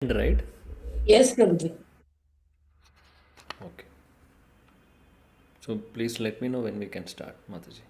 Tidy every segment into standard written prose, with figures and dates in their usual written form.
Right? Yes, Prabhuji. Okay. So please let me know when we can start, Mataji.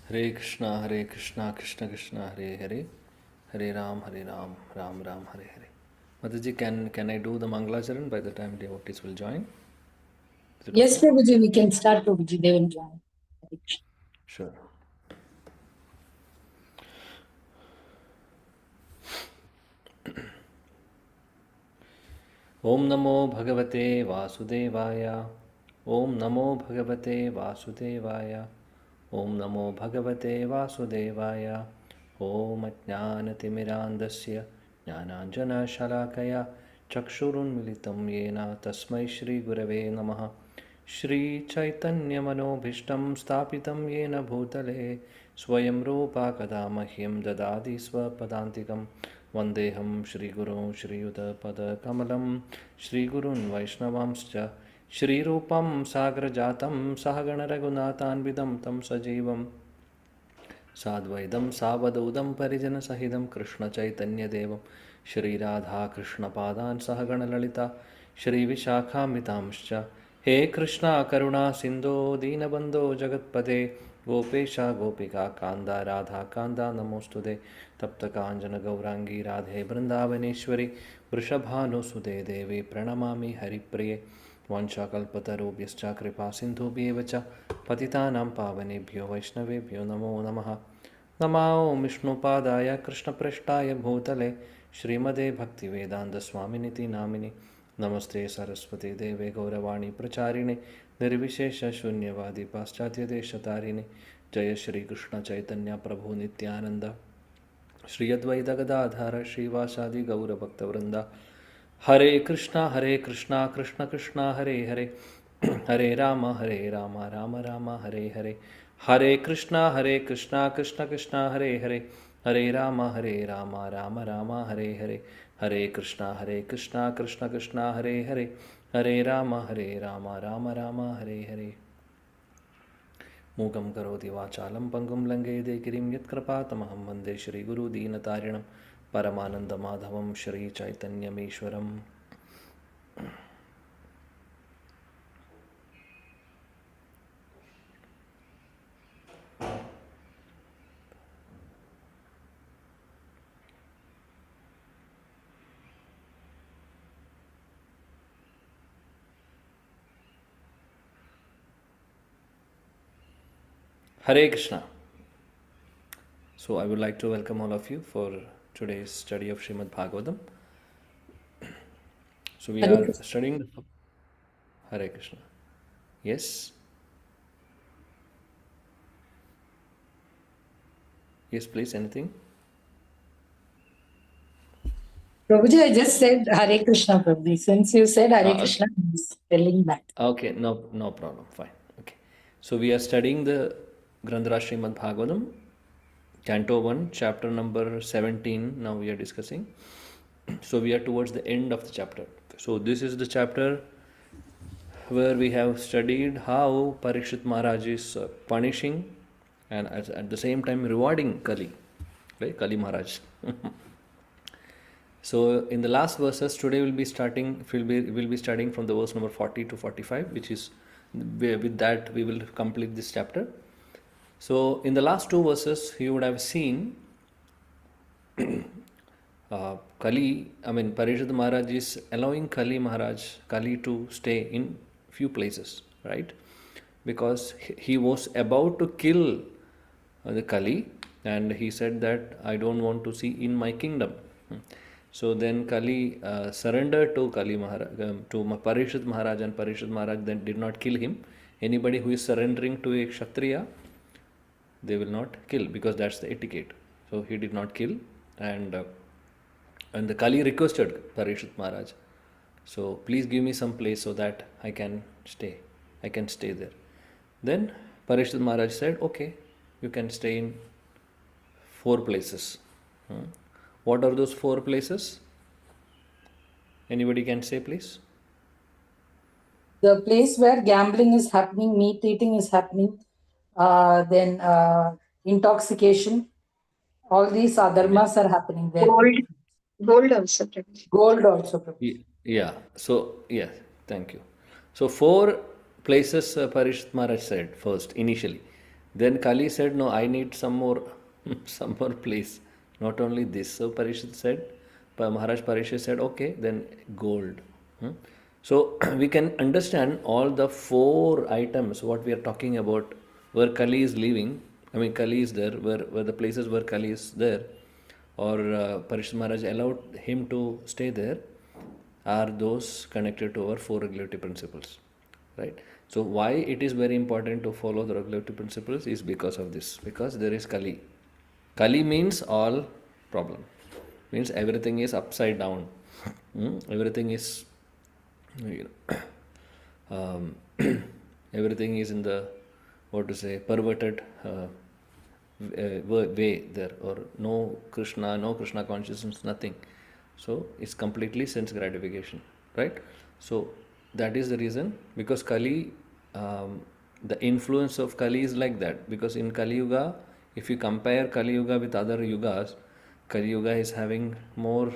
Hare Krishna, Krishna Krishna, Hare Hare, Hare Ram, Ram Ram, Hare Hare. Mataji, can I do the Mangalacharan by the time devotees will join? Is it Yes, okay? Prabhuji, we can start, Prabhuji. They will join. Sure. Om Namo Bhagavate Vasudevaya. Om Namo Bhagavate Vasudevaya. Om Namo Bhagavate Vasudevaya. Om Ajnanatimirandasya Jnananjana Shalakaya Chakshurunmilitam Yena Tasmai Shri Gurave Namaha. Shri Chaitanya Manobhishtam Stapitam Yena Bhutale Swayam Rupa Kadamahyam Dadadi Swapadantikam Vandeham Shri Guru Shri Yuta Pada Kamalam Shri Gurun Vaishnavamscha Shri Rupam Sagrajatam Sahagana Raghunathan Tam Sajivam साद्वैदं सावधूतं परिजनसहितं कृष्णचैतन्यदेवं श्रीराधाकृष्णपादान् सह गणललिता श्रीविशाखान्वितांश्च हे कृष्णा करुणा सिन्धो दीनबन्धो जगत्पते गोपेश गोपिका कान्दा राधा कान्दा नमोऽस्तुते तप्तकाञ्चनगौराङ्गी राधे बृन्दावनेश्वरि वृषभानुसुते देवी प्रणमामि हरिप्रिये वाञ्छाकल्पतरुभ्यश्च कृपा सिन्धुभ्येव च पतितानां पावनेभ्यो वैष्णवेभ्यो नमो नमः नमो विष्णुपादाय कृष्णपृष्ठाय भूतले श्रीमदे भक्तिवेदान्तस्वामिनिति नामिनि नमस्ते सरस्वती देवे गौरवाणी प्रचारिणे निर्विशेषशून्यवादी पाश्चात्यदेशतारिणे जय श्रीकृष्ण चैतन्य प्रभु नित्यानन्द श्री अद्वैत गदाधर श्रीवासादि गौरभक्तवृंदा हरे कृष्णा कृष्ण कृष्णा हरे हरे हरे राम राम राम हरे हरे हरे कृष्णा कृष्ण कृष्णा हरे हरे हरे राम राम राम हरे हरे हरे कृष्णा कृष्ण कृष्णा हरे हरे हरे राम राम राम हरे हरे मूकं करोति वाचालं पङ्गुं लङ्घयते गिरिं यत्कृपातमहं वन्दे श्रीगुरुदीनतारिणं परमानन्दमाधवं श्रीचैतन्यमीश्वरम्. Hare Krishna. So I would like to welcome all of you for today's study of Srimad Bhagavatam. So we Hare are Krishna. studying the Hare Krishna. Yes? Yes, please, anything? Prabhuji, I just said Hare Krishna, Prabhuji. Since you said Hare Okay. Krishna, I'm just telling that. Okay, no problem. Fine. Okay. So we are studying the Grandhara Srimad Bhagavatam, Canto 1, chapter number 17. Now we are discussing. So we are towards the end of the chapter. So this is the chapter where we have studied how Parikshit Maharaj is punishing and at the same time rewarding Kali, right? Kali Maharaj. So in the last verses today we'll be studying from the verse number 40 to 45, which is with that we will complete this chapter. So in the last two verses you would have seen Parishad Maharaj is allowing Kali to stay in few places, right? Because he was about to kill the Kali, and he said that I don't want to see in my kingdom. So then Kali surrendered to Kali Maharaj, to Parishad Maharaj, and Parishad Maharaj then did not kill him. Anybody who is surrendering to a Kshatriya, they will not kill, because that's the etiquette. So he did not kill, and the Kali requested Parishit Maharaj, so please give me some place so that I can stay there. Then Parishit Maharaj said, okay, you can stay in 4 places. What are those 4 places? Anybody can say, please? The place where gambling is happening, meat eating is happening, then intoxication, all these adharmas are happening there. Gold also, Prabhuji. Gold also, Prabhuji. Yeah. So, yes, thank you. So 4 places Parishit Maharaj said first, initially. Then Kali said, no, I need some more place. Not only this. So Parishit said, Maharaj Parishit said, okay, then gold. So we can understand all the 4 items what we are talking about where Kali is living. Kali is there, where the places where Kali is there, or Parishit Maharaj allowed him to stay there, are those connected to our 4 regulative principles, right? So why it is very important to follow the regulative principles is because of this, because there is Kali. Kali means all problem, means everything is upside down. Everything is everything is in the, perverted way there, or no Krishna consciousness, nothing. So it's completely sense gratification, right? So that is the reason, because Kali, the influence of Kali is like that. Because in Kali Yuga, if you compare Kali Yuga with other yugas, Kali Yuga is having more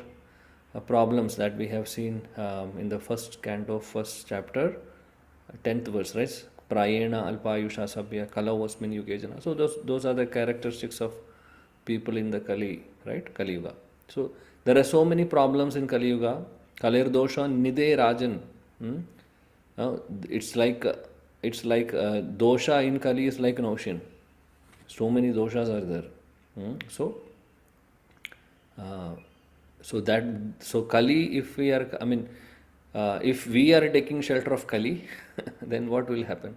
problems that we have seen in the first canto, first chapter, 10th verse, right? Prayena alpayusha sabhya kalavasmin yugejana. So those are the characteristics of people in the Kali, right? Kali Yuga. So there are so many problems in Kali Yuga. Kalir dosha nide rajan. It's like dosha in Kali is like an ocean. So many doshas are there. So Kali, if we are taking shelter of Kali, then what will happen?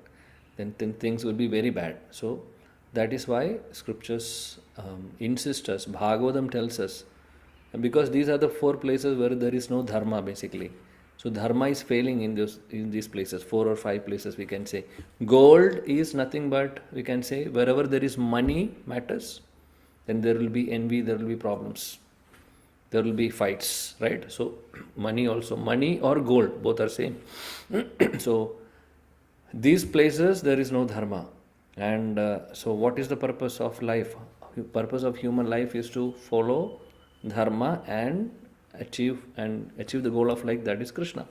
Then things will be very bad. So that is why scriptures insist us, Bhagavatam tells us, because these are the 4 places where there is no dharma basically. So dharma is failing in these places, 4 or 5 places we can say. Gold is nothing but, we can say, wherever there is money matters, then there will be envy, there will be problems. There will be fights, right? So money also, money or gold, both are same. So these places there is no dharma. And so what is the purpose of life? Purpose of human life is to follow dharma and achieve the goal of life, that is Krishna.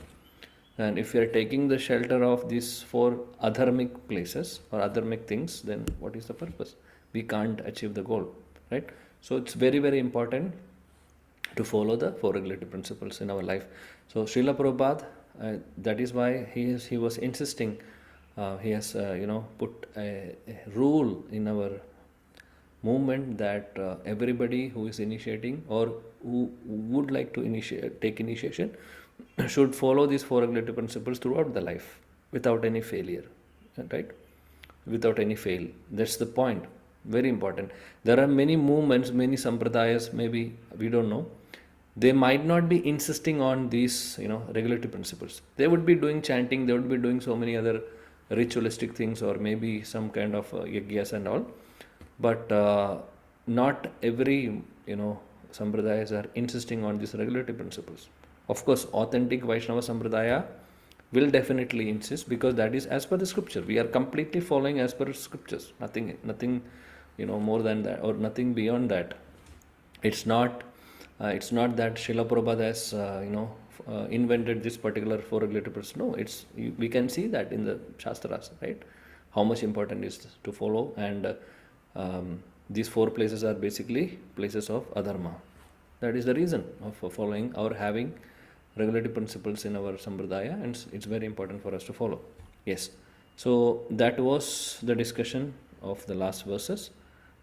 And if you are taking the shelter of these four adharmic places or adharmic things, then what is the purpose? We can't achieve the goal, right? So it's very, very important to follow the four regulative principles in our life. So Srila Prabhupada, that is why he was insisting. He has put a rule in our movement that everybody who is initiating or who would like to take initiation should follow these four regulative principles throughout the life without any failure, right? Without any fail. That's the point. Very important. There are many movements, many sampradayas, maybe we don't know. They might not be insisting on these, regulative principles. They would be doing chanting, they would be doing so many other ritualistic things, or maybe some kind of yajnas and all. But not every, sampradayas are insisting on these regulative principles. Of course, authentic Vaishnava sampradaya will definitely insist, because that is as per the scripture. We are completely following as per scriptures. Nothing, more than that or nothing beyond that. It's not that Srila Prabhupada has, invented this particular four regulative principles. No, we can see that in the Shastras, right? How much important is to follow, and these four places are basically places of adharma. That is the reason of following or having regulative principles in our sampradaya, and it's very important for us to follow. Yes. So that was the discussion of the last verses.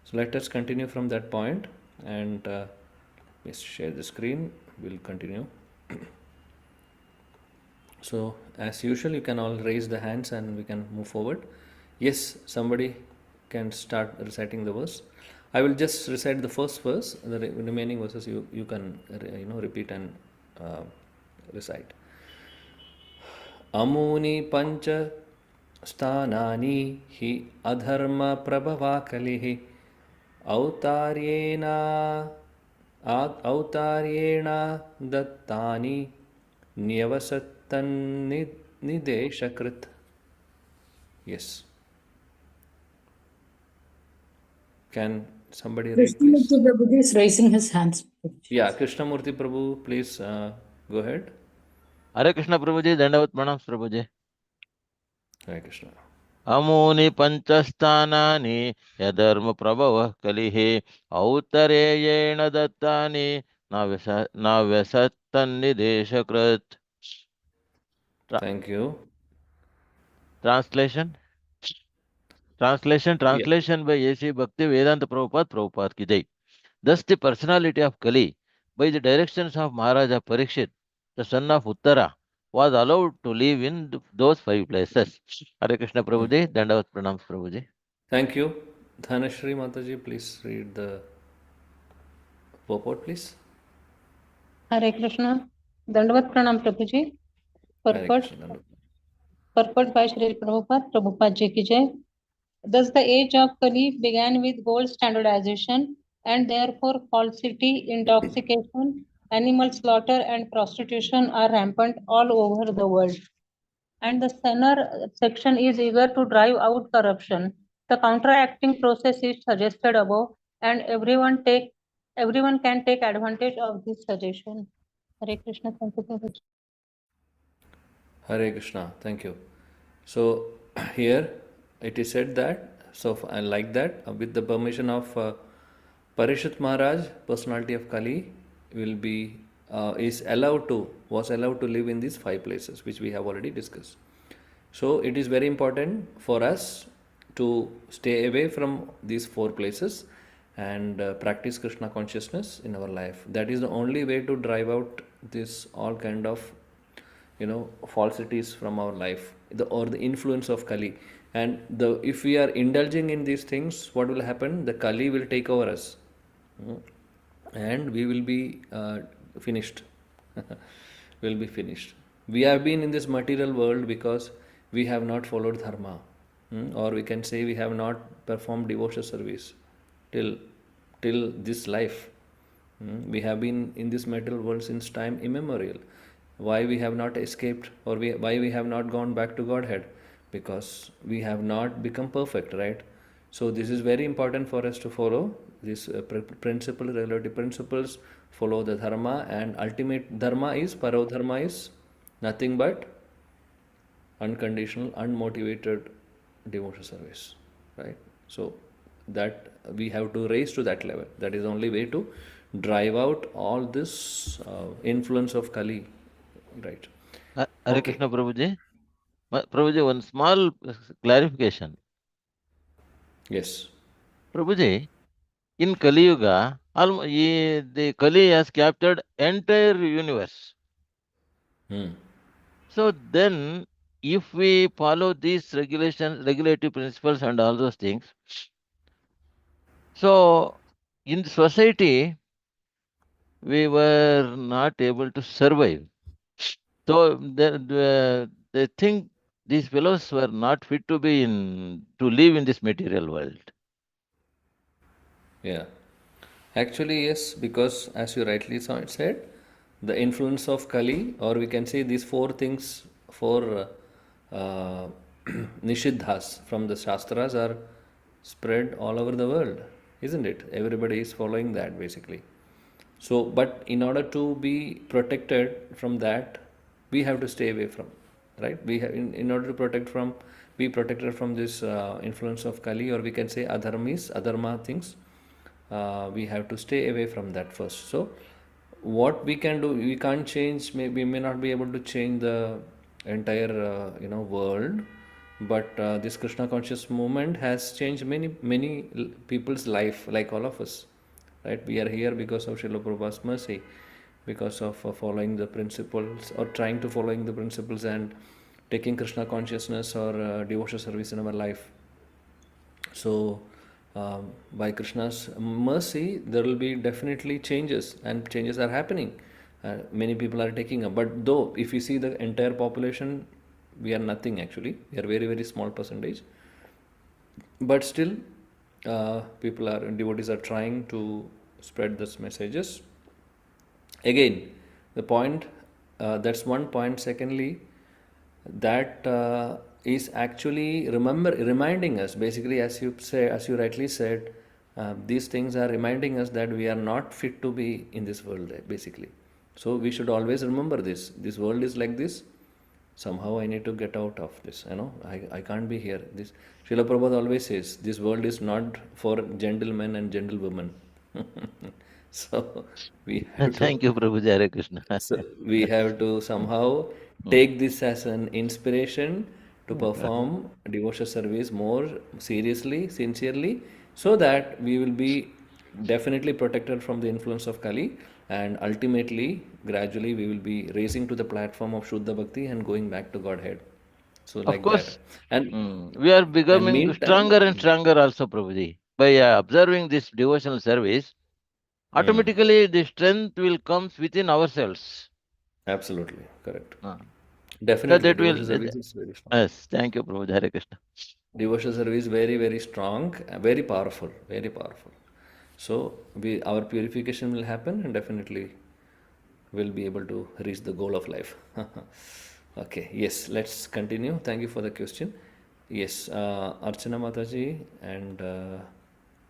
So let us continue from that point, and let's share the screen. We'll continue. So as usual, you can all raise the hands and we can move forward. Yes, somebody can start reciting the verse. I will just recite the first verse. The remaining verses you can repeat and recite. Amuni pancha sthanani hi adharma prabhava kalihi autaryena dattani nyavasattan nideshakrit. Yes. Can somebody read, please? Krishnamurti Prabhuji is raising his hands. Yeah, Krishnamurti Prabhu, please go ahead. Hare Krishna Prabhuji, Dandavat Pranam Prabhuji. Hare Krishna. Amuni panchasthanani yadharma prabhava kalihi autareyena dattani navyasattan nideshakrit. Thank you. Translation by A.C. Bhakti Vedanta Prabhupada ki jai. Thus the personality of Kali, by the directions of Maharaja Parikshit, the son of Uttara, was allowed to live in those 5 places. Hare Krishna Prabhuji, Dandavat Pranam Prabhuji. Thank you. Dhanashri Mataji, please read the purport, please. Hare Krishna. Dandavat Pranam Prabhuji. Hare Purport, Krishna. purport by Shri Prabhupada, Prabhupada Ji ki jai. Thus the age of Kali began with gold standardization, and therefore falsity, intoxication, animal slaughter and prostitution are rampant all over the world. And the center section is eager to drive out corruption. The counteracting process is suggested above, and everyone can take advantage of this suggestion. Hare Krishna. Thank you, Prabhuji. Hare Krishna. Thank you. So here it is said that, so I like that, with the permission of Parishit Maharaj, personality of Kali was allowed to live in these 5 places which we have already discussed. So it is very important for us to stay away from these 4 places and practice Krishna consciousness in our life. That is the only way to drive out this all kind of falsities from our life, or the influence of Kali. And if we are indulging in these things, what will happen? The Kali will take over us, and we will be finished. Will be finished. We have been in this material world because we have not followed dharma, or we can say we have not performed devotional service till this life. We have been in this material world since time immemorial. Why we have not escaped, or why we have not gone back to Godhead? because we have not become perfect, right? So this is very important for us to follow these principles, relative principles, follow the dharma, and ultimate dharma is, paro dharma is nothing but unconditional, unmotivated devotional service, right? So that we have to raise to that level. That is the only way to drive out all this influence of Kali, right? Hare Okay. Krishna, Prabhuji. Prabhuji, one small clarification. Yes. Prabhuji, in Kali Yuga, the Kali has captured entire universe. Hmm. So then, if we follow these regulations, regulative principles and all those things, so in the society, we were not able to survive. So they think these fellows were not fit to be to live in this material world. Yeah. Actually, yes, because as you rightly said, the influence of Kali, or we can say these four things, four Nishiddhas from the Shastras are spread all over the world, isn't it? Everybody is following that basically. So, but in order to be protected from that, we have to stay away from, right? We have, in order to be protected from this influence of Kali, or we can say adharma things, we have to stay away from that first. So, what we can do, we can't change, we may not be able to change the entire, world, but this Krishna conscious movement has changed many people's life, like all of us, right? We are here because of Srila Prabhupada's mercy, because of following the principles, or trying to following the principles, and taking Krishna consciousness or devotional service in our life. So by Krishna's mercy, there will be definitely changes, and changes are happening. Many people are taking up, but though if you see the entire population, we are nothing actually. We are very small percentage, but still, devotees are trying to spread these messages. Again, the point, that's one point. Secondly, that is actually reminding us, basically, as you rightly said, these things are reminding us that we are not fit to be in this world, basically. So we should always remember this world is like this. Somehow I need to get out of this, I can't be here. This Srila Prabhupada always says, this world is not for gentlemen and gentlewomen. So we have to Thank you, Prabhuji. Hare Krishna. so we have to somehow take this as an inspiration to perform devotional service more seriously, sincerely, so that we will be definitely protected from the influence of Kali, and ultimately, gradually, we will be raising to the platform of Shuddha Bhakti and going back to Godhead. So Of like that. course, And we are and becoming meantime, stronger and stronger also, Prabhuji. By observing this devotional service, automatically the strength will come within ourselves. absolutely correct. Uh, so Definitely, that will, devotional service is very strong. yes, thank you, Prabhuji. Hare Krishna. Devotional service very strong, very powerful, very powerful. So our purification will happen, and definitely we'll be able to reach the goal of life. Okay, yes, let's continue. Thank you for the question. Yes, Archana Mataji and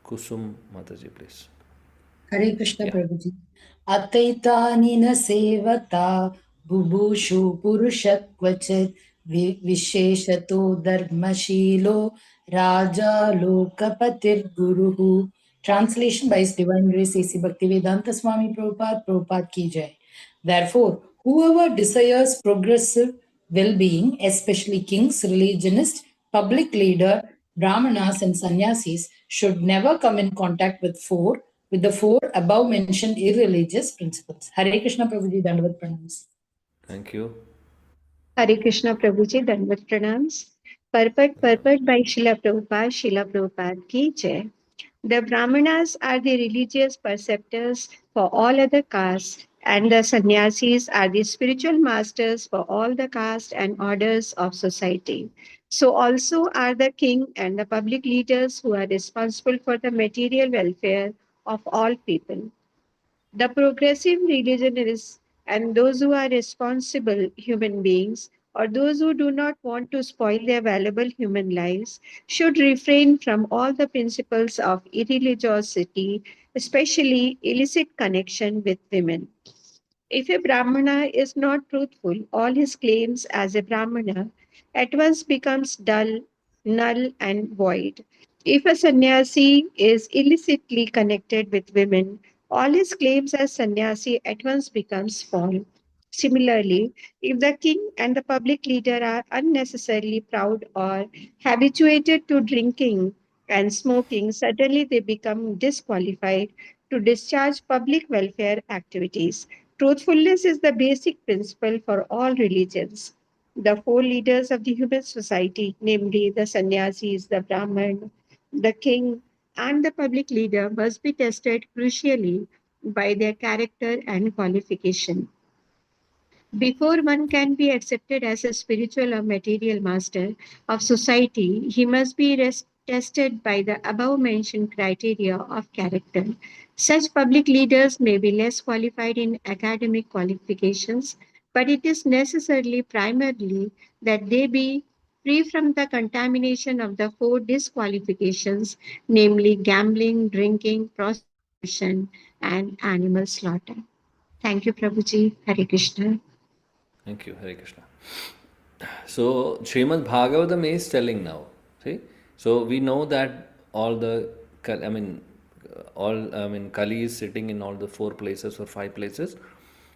Kusum Mataji, please. Hare Krishna Yeah. Prabhuji. Ataitani na sevata bubushu purushakvachat visheshato dharmashilo raja lokapatir guruhu. Translation by His Divine Grace A.C. Bhaktivedanta Swami Prabhupada, Prabhupada ki jai. Therefore, whoever desires progressive well-being, especially kings, religionists, public leader, brahmanas and sannyasis, should never come in contact with the four above mentioned irreligious principles. Hare Krishna Prabhuji, Dandavat Pranams. Thank you. Hare Krishna Prabhuji, Dandavat Pranams. Purport by Srila Prabhupada ki jai. The Brahmanas are the religious preceptors for all other castes, and the sannyasis are the spiritual masters for all the castes and orders of society. So also are the king and the public leaders who are responsible for the material welfare of all people. The progressive religionists and those who are responsible human beings or those who do not want to spoil their valuable human lives should refrain from all the principles of irreligiosity, especially illicit connection with women. If a Brahmana is not truthful, all his claims as a Brahmana at once becomes dull, null, and void. If a sannyasi is illicitly connected with women, all his claims as sannyasi at once becomes false. Similarly, if the king and the public leader are unnecessarily proud or habituated to drinking and smoking, suddenly they become disqualified to discharge public welfare activities. Truthfulness is the basic principle for all religions. The four leaders of the human society, namely the sannyasis, the Brahman, the king, and the public leader, must be tested crucially by their character and qualification. Before one can be accepted as a spiritual or material master of society, he must be tested by the above mentioned criteria of character. Such public leaders may be less qualified in academic qualifications, but it is necessarily primarily that they be free from the contamination of the four disqualifications, namely gambling, drinking, prostitution, and animal slaughter. Thank you, Prabhuji. Hare Krishna. Thank you, Hare Krishna. So Srimad Bhagavatam is telling now. See, so we know that all the, Kali is sitting in all the four places or five places.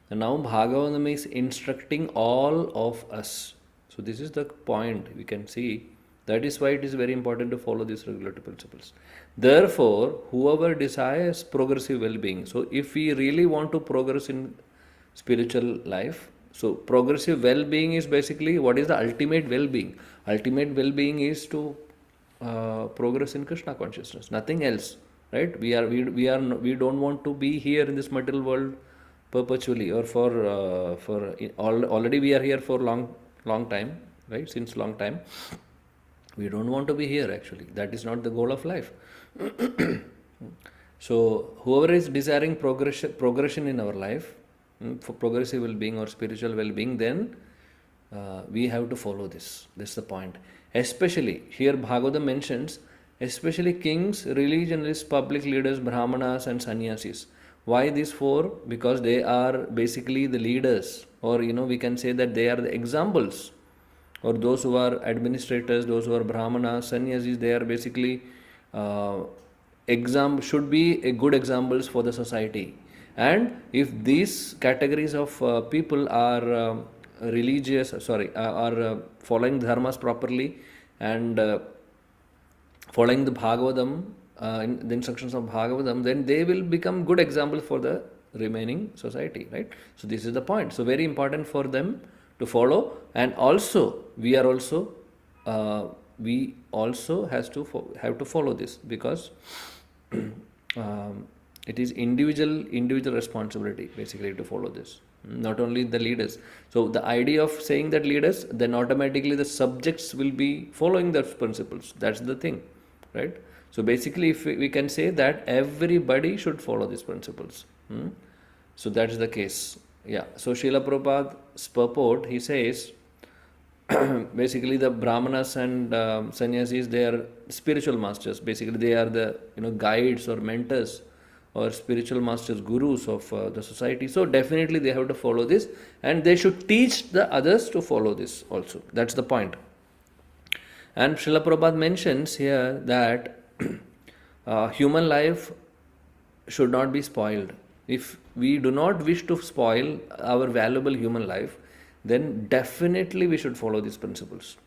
And now Bhagavatam is instructing all of us. So this is the point we can see. That is why it is very important to follow these regulatory principles. Therefore, whoever desires progressive well-being. So if we really want to progress in spiritual life, so progressive well-being is basically what is the ultimate well-being. Ultimate well-being is to progress in Krishna consciousness, nothing else, right? We don't want to be here in this material world perpetually or already we are here for long time, right? Since long time, we don't want to be here actually. That is not the goal of life. So whoever is desiring progression in our life, for progressive well-being or spiritual well-being, then we have to follow this. That's the point. Especially here Bhagavatam mentions, especially kings, religionists, public leaders, brahmanas and sannyasis. Why these four? Because they are basically the leaders, or we can say that they are the examples, or those who are administrators, those who are brahmanas, sannyasis. They are basically should be a good examples for the society. And if these categories of people are religious, are following dharmas properly and following the Bhagavatam, in the instructions of Bhagavatam, then they will become good example for the remaining society, right? So this is the point. So very important for them to follow, and also we also have to follow this, because it is individual responsibility basically to follow this, not only the leaders. So the idea of saying that leaders, then automatically the subjects will be following those principles. That's the thing, right? So basically, if we can say that everybody should follow these principles. So that is the case. Yeah. So Srila Prabhupada's purport, he says, basically the brahmanas and sannyasis, they are spiritual masters. Basically, they are the guides or mentors or spiritual masters, gurus of the society. So definitely they have to follow this, and they should teach the others to follow this also. That's the point. And Srila Prabhupada mentions here that human life should not be spoiled. If we do not wish to spoil our valuable human life, then definitely we should follow these principles.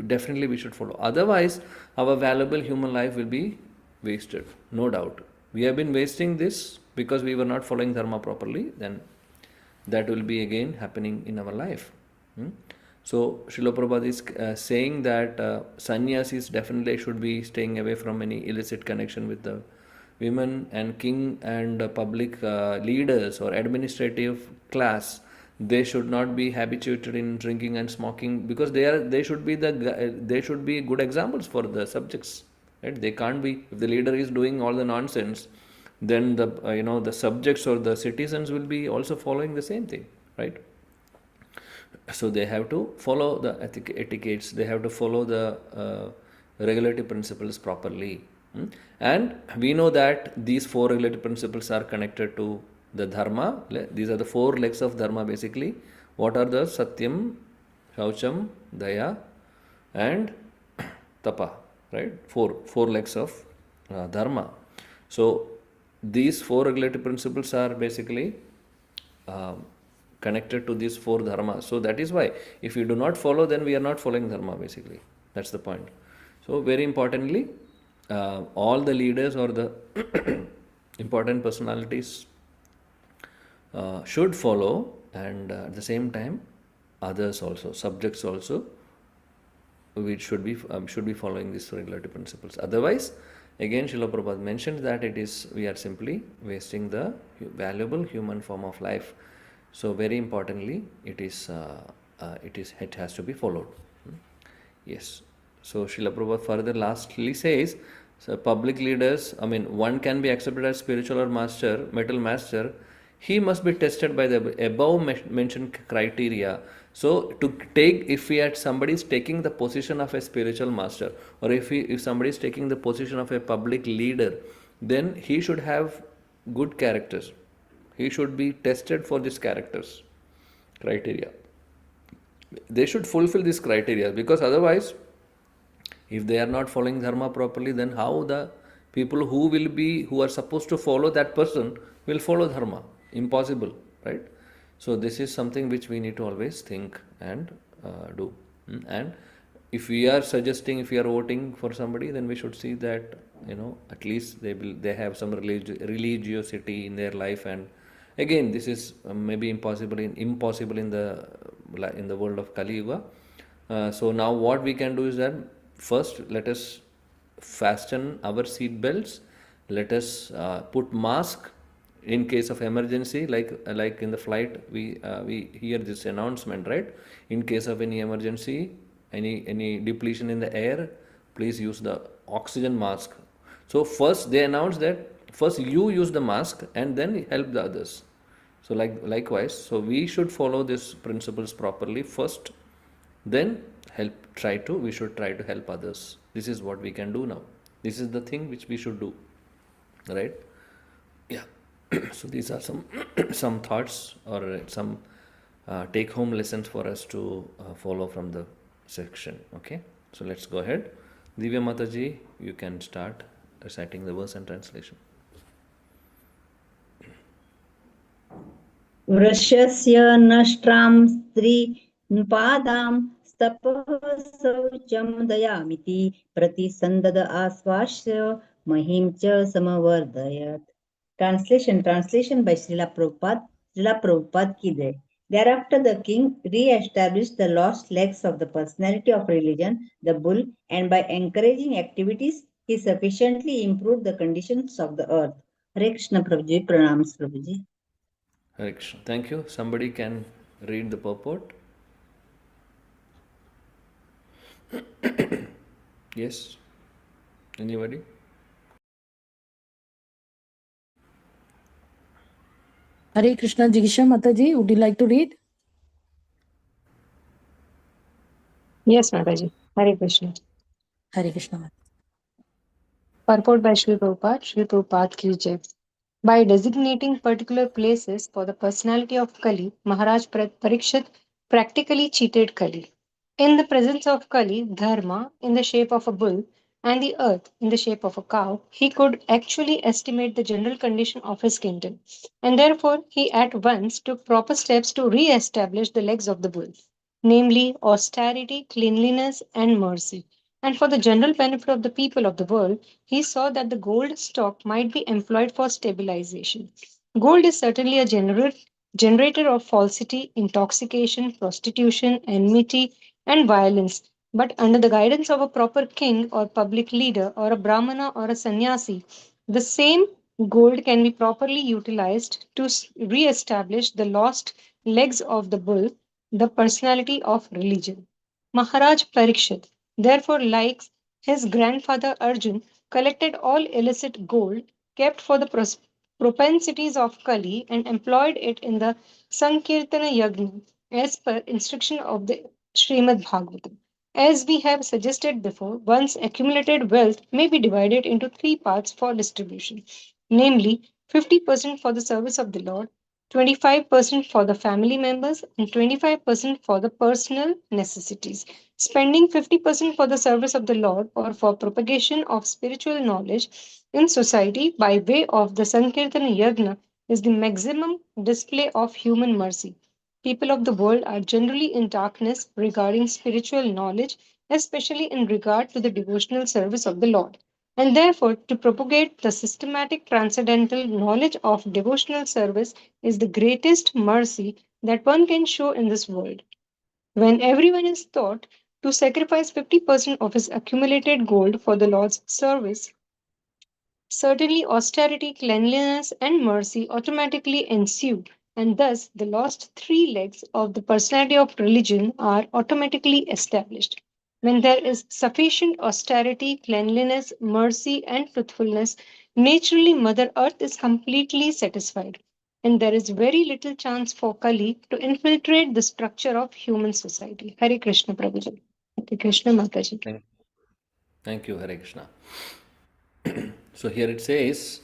Definitely we should follow. Otherwise, our valuable human life will be wasted, no doubt. We have been wasting this because we were not following dharma properly, then that will be again happening in our life. So Srila Prabhupada is saying that sannyasis definitely should be staying away from any illicit connection with the women, and king and public leaders or administrative class, they should not be habituated in drinking and smoking, because they should be good examples for the subjects, right? They can't be, if the leader is doing all the nonsense, then the subjects or the citizens will be also following the same thing, right? So they have to follow the etiquettes, they have to follow the regulatory principles properly. And we know that these four regulatory principles are connected to the dharma. These are the four legs of dharma basically. What are the? Satyam, Shaucham, Daya, and Tapa, right? Four legs of dharma. So these four regulatory principles are basically connected to these four dharmas. So that is why if we do not follow, then we are not following dharma basically. That's the point. So very importantly, all the leaders or the important personalities should follow, and at the same time others also, subjects also, we should be following these regulatory principles. Otherwise, again Srila Prabhupada mentioned that we are simply wasting the valuable human form of life. So very importantly, it has to be followed. Yes. So Srila Prabhupada further lastly says, so public leaders, one can be accepted as spiritual or metal master. He must be tested by the above mentioned criteria. So to take, if somebody is taking the position of a spiritual master, or if somebody is taking the position of a public leader, then he should have good characters. He should be tested for these characters, criteria. They should fulfill these criteria, because otherwise, if they are not following dharma properly, then how the people who are supposed to follow that person will follow dharma? Impossible, right? So this is something which we need to always think and do. And if we are voting for somebody, then we should see that at least they have some religiosity in their life. And again, this is maybe impossible in the world of Kali Yuga. So now what we can do is that first let us fasten our seat belts, let us put mask in case of emergency, like in the flight we hear this announcement, right? In case of any emergency, any depletion in the air, please use the oxygen mask. So first they announce that first you use the mask and then help the others. So likewise, so we should follow these principles properly first, then we should try to help others. This is what we can do now. This is the thing which we should do, right? Yeah. So these are some thoughts or some take home lessons for us to follow from the section. Okay, so let's go ahead. Divya Mataji, you can start reciting the verse and translation. वृषस्य नष्ट्रां स्त्रीपादां स्तपः शौचं दयामिति प्रतिसन्दद आश्वास्य महिं च समवर्धयत्. Translation by Srila Prabhupada ki jai. Thereafter the king re-established the lost legs of the personality of religion, the bull, and by encouraging activities, he sufficiently improved the conditions of the earth. Hare Krishna Prabhuji, pranams Prabhuji. Hare Krishna. Thank you. Somebody can read the purport. Yes? Anybody? Hare Krishna. Jigisha Mataji, would you like to read? Yes, Mataji. Hare Krishna. Hare Krishna. Purport by Sri Prabhupada ki jai. By designating particular places for the personality of Kali, Maharaj Parikshit practically cheated Kali. In the presence of Kali, Dharma in the shape of a bull and the earth in the shape of a cow, he could actually estimate the general condition of his kingdom, and therefore he at once took proper steps to re-establish the legs of the bull, namely austerity, cleanliness, and mercy. And for the general benefit of the people of the world, he saw that the gold stock might be employed for stabilization. Gold is certainly a generator of falsity, intoxication, prostitution, enmity, and violence. But under the guidance of a proper king or public leader or a brahmana or a sannyasi, the same gold can be properly utilized to re-establish the lost legs of the bull, the personality of religion. Maharaj Parikshit, therefore, like his grandfather Arjun, collected all illicit gold kept for the propensities of Kali and employed it in the Sankirtana Yagna as per instruction of the Srimad Bhagavatam. As we have suggested before, one's accumulated wealth may be divided into three parts for distribution, namely 50% for the service of the Lord, 25% for the family members, and 25% for the personal necessities. Spending 50% for the service of the Lord or for propagation of spiritual knowledge in society by way of the Sankirtan Yagna is the maximum display of human mercy. People of the world are generally in darkness regarding spiritual knowledge, especially in regard to the devotional service of the Lord. And therefore, to propagate the systematic transcendental knowledge of devotional service is the greatest mercy that one can show in this world. When everyone is taught to sacrifice 50% of his accumulated gold for the Lord's service, certainly austerity, cleanliness, and mercy automatically ensue, and thus the lost three legs of the personality of religion are automatically established. When there is sufficient austerity, cleanliness, mercy, and truthfulness, naturally Mother Earth is completely satisfied, and there is very little chance for Kali to infiltrate the structure of human society. Hare Krishna Prabhuji. Hare Krishna Mataji. Thank you, Hare Krishna. So here it says,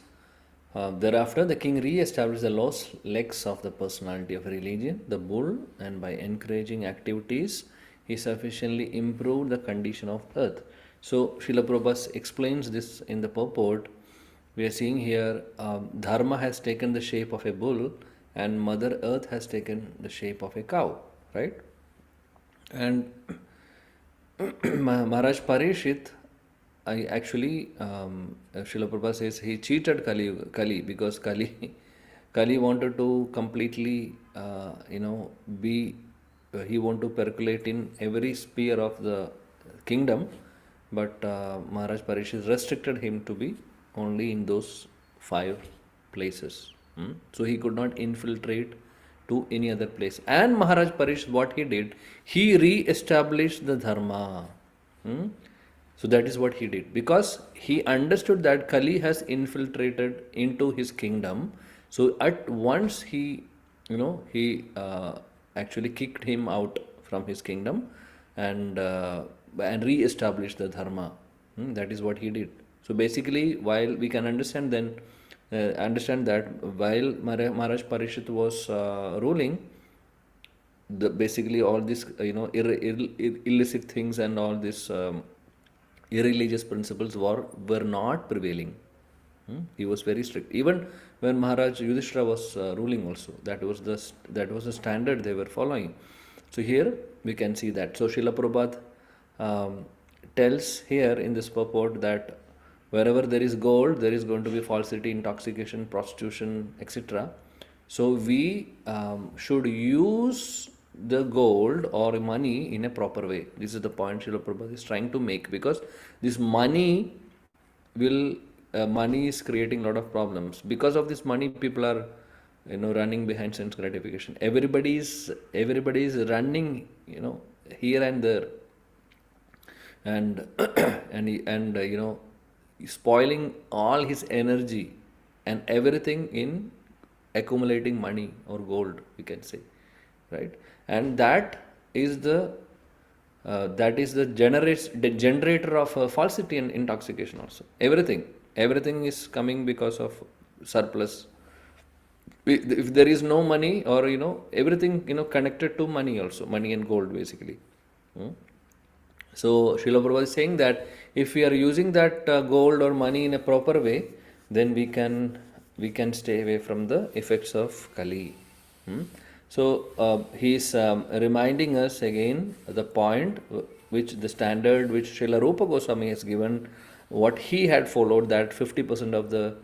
thereafter the king re-established the lost legs of the personality of religion, the bull, and by encouraging activities, he sufficiently improved the condition of earth. So Srila Prabhupada explains this in the purport. We are seeing here, Dharma has taken the shape of a bull, and Mother Earth has taken the shape of a cow, right? And Maharaj Parishit, I actually, Srila Prabhupada says he cheated Kali because Kali wanted to completely, he want to percolate in every sphere of the kingdom, but Maharaj Parishit restricted him to be only in those 5 places. So he could not infiltrate to any other place. And Maharaj Parishit, what he did, he re-established the dharma. So that is what he did, because he understood that Kali has infiltrated into his kingdom. So at once he actually kicked him out from his kingdom and re-established the dharma. That is what he did. So basically, while we can understand that while Maharaj Parishit was ruling, basically all this illicit things and all this irreligious principles were not prevailing. He was very strict. Even when Maharaj Yudhishthira was ruling, also that was the standard they were following. So here we can see that. So Srila Prabhupada tells here in this purport that wherever there is gold, there is going to be falsity, intoxication, prostitution, etc. So we should use the gold or money in a proper way. This is the point Srila Prabhupada is trying to make, because this money is creating a lot of problems. Because of this money, people are running behind sense gratification. Everybody is running here and there, and spoiling all his energy and everything in accumulating money or gold, we can say, right? And that is the generator of falsity and intoxication also. Everything is coming because of surplus. If there is no money, or everything connected to money also, money and gold basically. So Srila Prabhupada is saying that if we are using that gold or money in a proper way, then we can stay away from the effects of Kali. So he is reminding us again the point, the standard which Srila Rupa Goswami has given, what he had followed, that 50% of the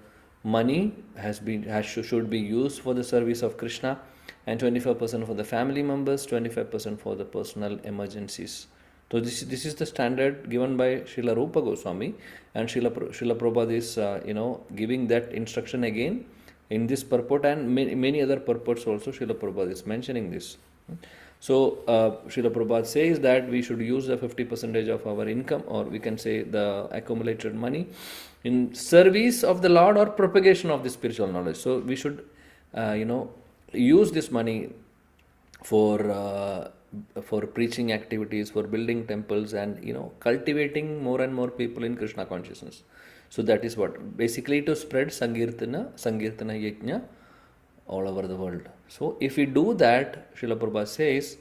money should be used for the service of Krishna, and 25% for the family members, 25% for the personal emergencies. So this is the standard given by Srila Rupa Goswami, and Srila Prabhupada is giving that instruction again in this purport, and many other purports also Srila Prabhupada is mentioning this. So Srila Prabhupada says that we should use the 50% of our income, or we can say the accumulated money, in service of the Lord or propagation of the spiritual knowledge. So we should use this money for preaching activities, for building temples, and cultivating more and more people in Krishna consciousness. So that is what basically to spread Sankirtana Yajna all over the world. So if we do that, Srila Prabhupada says,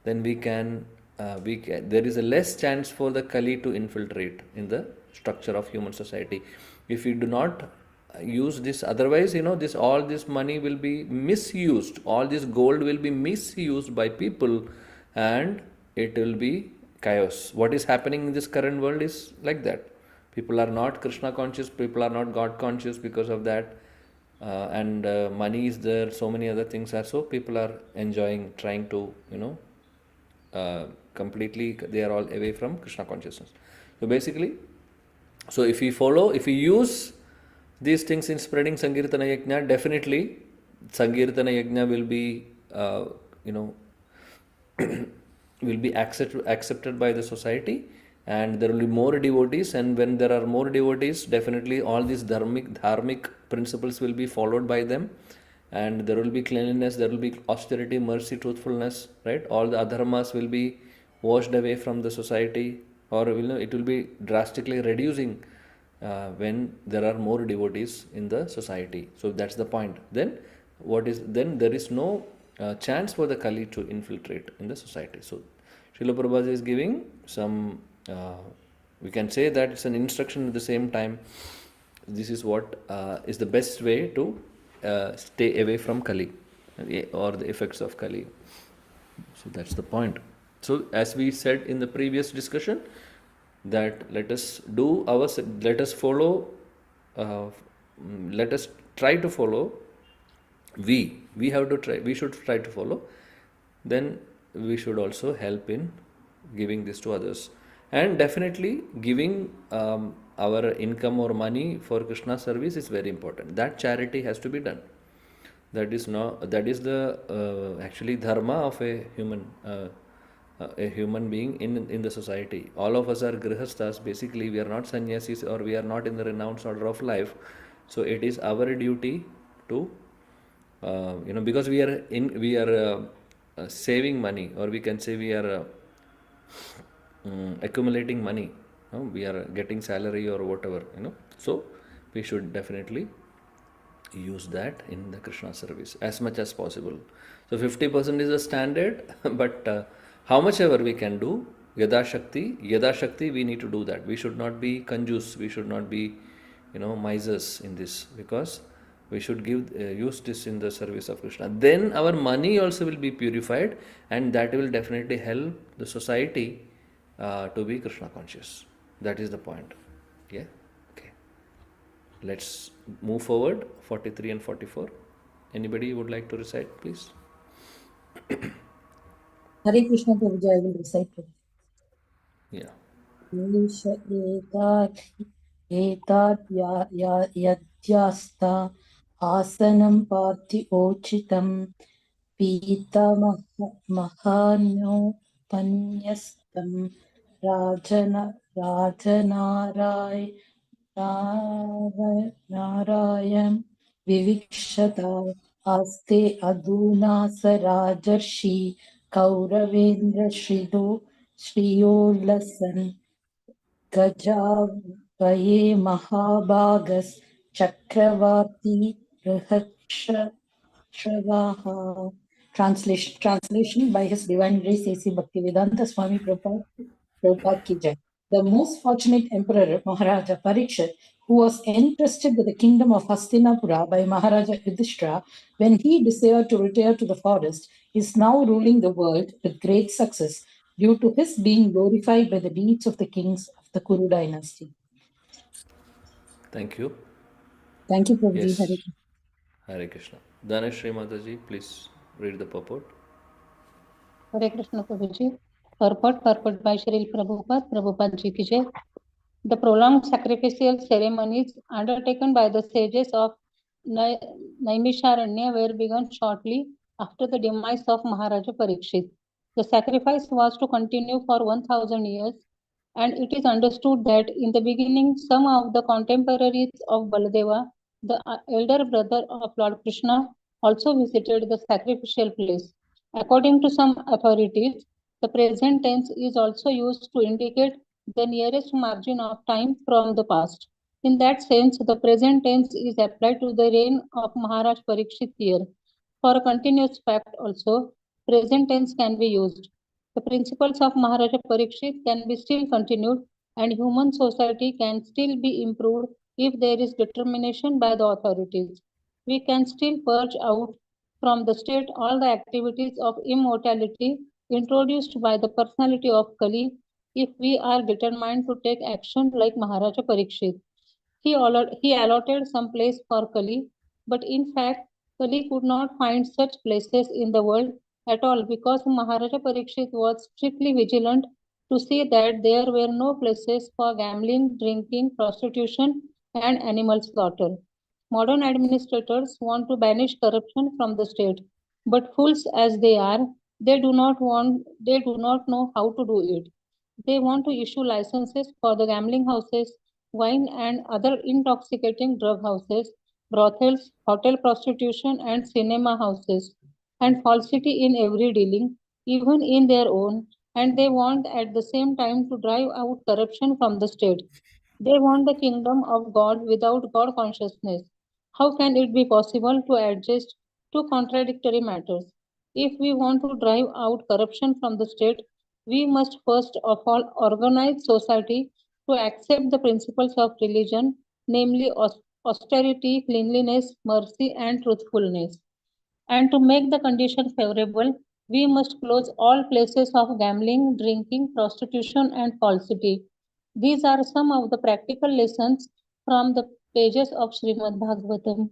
then there is a less chance for the Kali to infiltrate in the structure of human society. If we do not use this, otherwise all this money will be misused, all this gold will be misused by people, and it will be chaos. What is happening in this current world is like that. People are not Krishna conscious, people are not God conscious because of that. And money is there, so many other things are, so people are enjoying, trying to completely, they are all away from Krishna consciousness. So basically, so if we use these things in spreading Sankirtana Yajna, definitely Sankirtana Yajna will be will be accepted by the society, and there will be more devotees, and when there are more devotees, definitely all these dharmic principles will be followed by them, and there will be cleanliness, there will be austerity, mercy, truthfulness, right? All the adharmas will be washed away from the society, or it will be drastically reducing when there are more devotees in the society. So that's the point. Then there is no chance for the Kali to infiltrate in the society. So Srila Prabhupada is giving some, we can say that it's an instruction at the same time. This is what is the best way to stay away from Kali or the effects of Kali. So that's the point. So as we said in the previous discussion, that let us follow, let us try to follow, we should try to follow, then we should also help in giving this to others, and definitely giving our income or money for Krishna service is very important. That charity has to be done. That is the actually dharma of a human being in the society. All of us are grihasthas. Basically, we are not sannyasis, or we are not in the renounced order of life. So it is our duty to because we are saving money, or we can say we are accumulating money. We are getting salary or whatever. So we should definitely use that in the Krishna service as much as possible. So 50% is a standard, but how much ever we can do, yada shakti, we need to do that. We should not be kanjus, we should not be misers in this, because we should use this in the service of Krishna. Then our money also will be purified, and that will definitely help the society to be Krishna conscious. That is the point. Yeah. Okay. Let's move forward. 43 and 44. Anybody would like to recite, please? Hare Krishna Prabhuji, I will recite. Yeah. एतात् यद्यास्ता आसनं पार्थिवोचितं पीतमहान्योपन्यस्तं राजनारायण विविक्षता आस्ते अधुना स राजर्षि कौरवेन्द्र श्रियोल्लसन् गजावये महाभागस् चक्रवर्ती बृहत्क्षवाः. Translation by His Divine Grace A.C. Bhaktivedanta Swami Prabhupada ki jai. The most fortunate Emperor Maharaja Parikshit, who was entrusted with the kingdom of Hastinapura by Maharaja Yudhishthira when he desired to retire to the forest, is now ruling the world with great success due to his being glorified by the deeds of the kings of the Kuru dynasty. Thank you. Thank you, Prabhuji. Yes. Hare Krishna. Hare Krishna. Dhanashri Mataji, please read the purport. Hare Krishna Prabhuji. Purport by Srila Prabhupada Ji ki jai. The prolonged sacrificial ceremonies undertaken by the sages of Naimisharanya were begun shortly after the demise of Maharaja Parikshit. The sacrifice was to continue for 1000 years, and it is understood that in the beginning some of the contemporaries of Baladeva, the elder brother of Lord Krishna, also visited the sacrificial place. According to some authorities, the present tense is also used to indicate the nearest margin of time from the past. In that sense, the present tense is applied to the reign of Maharaj Parikshit here. For a continuous fact also, present tense can be used. The principles of Maharaja Parikshit can be still continued and human society can still be improved if there is determination by the authorities. We can still purge out from the state all the activities of immortality introduced by the personality of Kali if we are determined to take action like Maharaja Parikshit. He allotted some place for Kali, but in fact, Kali could not find such places in the world at all because Maharaja Parikshit was strictly vigilant to see that there were no places for gambling, drinking, prostitution, and animal slaughter. Modern administrators want to banish corruption from the state, but fools as they are, they do not know how to do it. They want to issue licenses for the gambling houses, wine and other intoxicating drug houses, brothels, hotel prostitution, and cinema houses, and falsity in every dealing, even in their own. And they want at the same time to drive out corruption from the state. They want the kingdom of God without God consciousness. How can it be possible to adjust two contradictory matters? If we want to drive out corruption from the state, we must first of all organize society to accept the principles of religion, namely austerity, cleanliness, mercy, and truthfulness. And to make the condition favorable, we must close all places of gambling, drinking, prostitution, and falsity. These are some of the practical lessons from the pages of Srimad Bhagavatam.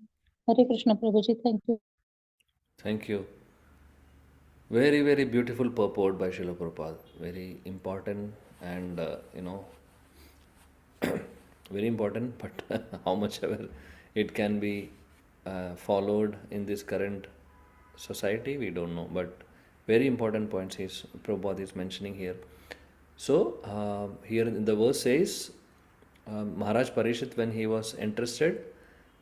Hare Krishna Prabhuji, thank you. Thank you. Very, very beautiful purport by Srila Prabhupada. Very important and, very important, but how much ever it can be followed in this current society, we don't know. But very important points Prabhupada is mentioning here. So, here in the verse says, Maharaj Parishit, when he was interested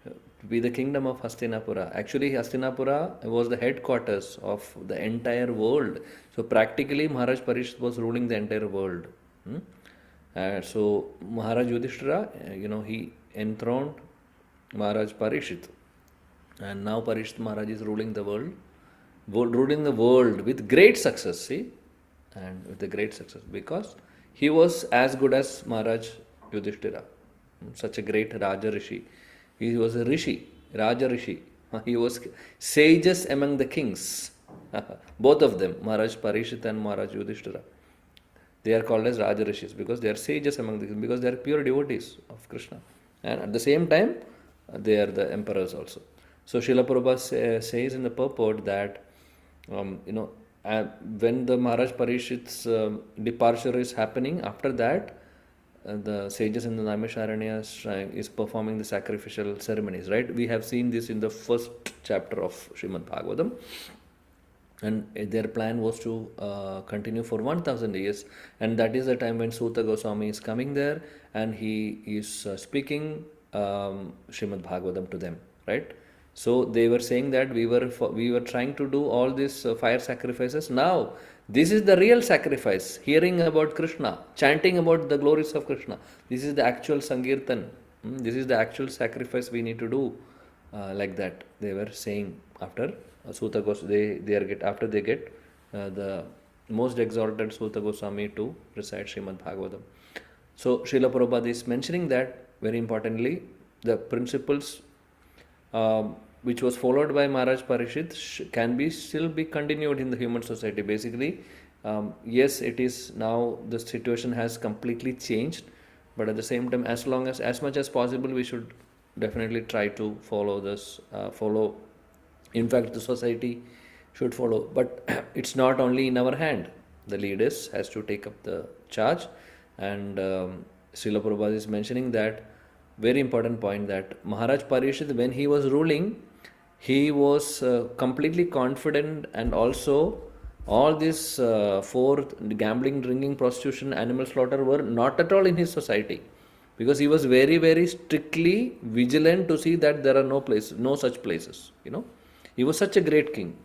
to be the kingdom of Hastinapura. Actually, Hastinapura was the headquarters of the entire world. So, practically, Maharaj Parishit was ruling the entire world. So, Maharaj Yudhishthira, he enthroned Maharaj Parishit. And now Parishit Maharaj is ruling the world, ruling the world with great success, see? And with a great success because he was as good as Maharaj Yudhishthira, such a great Raja Rishi. He was a Rishi, Raja Rishi. He was sages among the kings. Both of them, Maharaj Parishit and Maharaj Yudhishthira. They are called as Raja Rishis because they are sages among the kings, because they are pure devotees of Krishna. And at the same time, they are the emperors also. So Srila Prabhupada says in the purport that, when the Maharaj Parishit's departure is happening, after that, the sages in the Naimisharanya is performing the sacrificial ceremonies, right? We have seen this in the first chapter of Srimad Bhagavatam. And their plan was to continue for 1000 years. And that is the time when Suta Goswami is coming there and he is speaking Srimad Bhagavatam to them, right? So they were saying that we were trying to do all these fire sacrifices. Now this is the real sacrifice. Hearing about Krishna, chanting about the glories of Krishna. This is the actual Sankirtan. This is the actual sacrifice we need to do. Like that they were saying after Suta Goswami. After they get the most exalted Suta Goswami to recite Srimad Bhagavatam. So Srila Prabhupada is mentioning that very importantly the principles which was followed by Maharaj Parishit can still be continued in the human society. Basically, yes, it is now the situation has completely changed, but at the same time, as much as possible, we should definitely try to follow this. In fact, the society should follow, but it's not only in our hand. The leaders has to take up the charge, and Srila Prabhupada is mentioning that very important point that Maharaj Parishit, when he was ruling, he was completely confident, and also all this four gambling, drinking, prostitution, animal slaughter were not at all in his society, because he was very, very strictly vigilant to see that there are no such places. He was such a great king.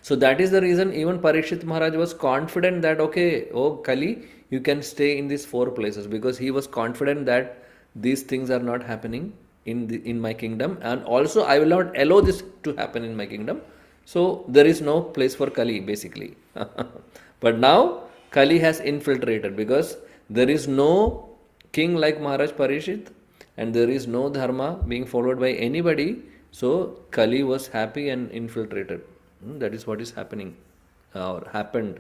So that is the reason even Parikshit Maharaj was confident that, okay, oh Kali, you can stay in these 4 places, because he was confident that these things are not happening in my kingdom, and also I will not allow this to happen in my kingdom. So there is no place for Kali basically. But now Kali has infiltrated, because there is no king like Maharaj Parishit, and there is no dharma being followed by anybody. So Kali was happy and infiltrated. That is what is happening or happened.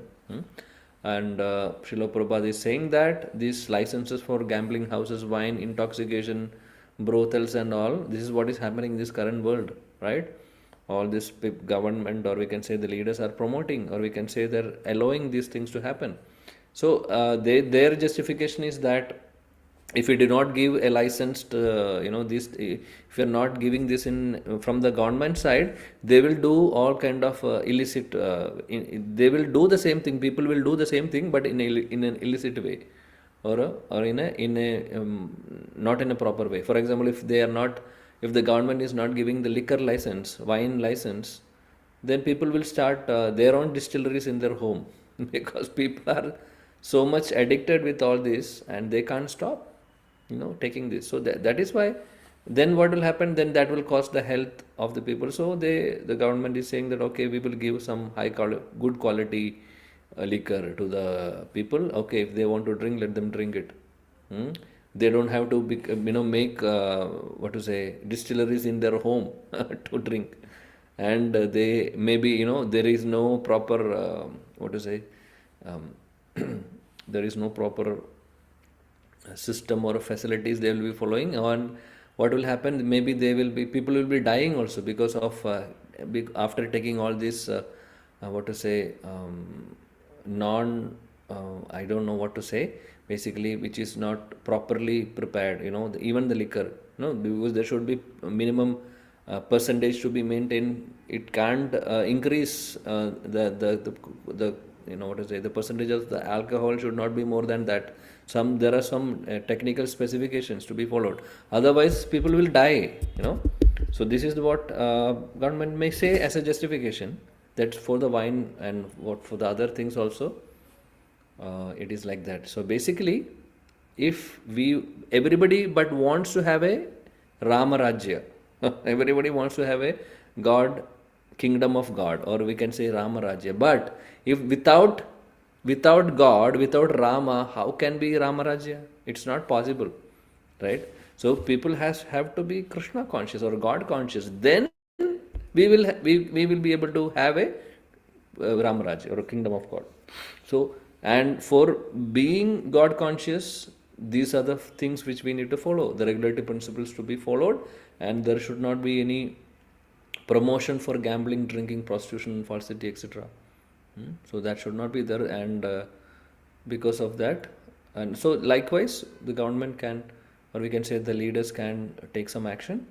And Srila Prabhupada is saying that these licenses for gambling houses, wine, intoxication, brothels, and all, this is what is happening in this current world, right? All this government, or we can say the leaders, are promoting, or we can say they're allowing these things to happen. So their justification is that if we do not give a licensed, this, if you're not giving this in from the government side, they will do all kind of illicit. They will do the same thing. People will do the same thing, but in an illicit way, or in a not in a proper way. For example, if the government is not giving the liquor license, wine license, then people will start their own distilleries in their home because people are so much addicted with all this and they can't stop taking this. So that is why then what will happen, then that will cost the health of the people. So the government is saying that, okay, we will give some good quality liquor to the people. Okay, if they want to drink, let them drink it. They don't have to make what to say, distilleries in their home to drink. And they maybe there is no proper what to say, um, there is no proper system or facilities they will be following. And what will happen, maybe people will be dying also because of after taking all this what to say, non I don't know what to say, basically, which is not properly prepared, even the liquor, because there should be a minimum percentage to be maintained. It can't increase the what to say, the percentage of the alcohol should not be more than that. There are some technical specifications to be followed, otherwise people will die. So this is what government may say as a justification, that for the wine and what for the other things also it is like that. So basically, if everybody but wants to have a Rama Rajya, everybody wants to have a kingdom of God, or we can say Rama Rajya. But if without God, without Rama, how can be Rama Rajya? It's not possible, right? So people have to be Krishna conscious or God conscious. Then we will be able to have a Rama Rajya or a kingdom of God. So, and for being God conscious, these are the things which we need to follow, the regulatory principles to be followed, and there should not be any promotion for gambling, drinking, prostitution, falsity, etc. So that should not be there, and because of that, and so likewise the government can, or we can say the leaders can take some action,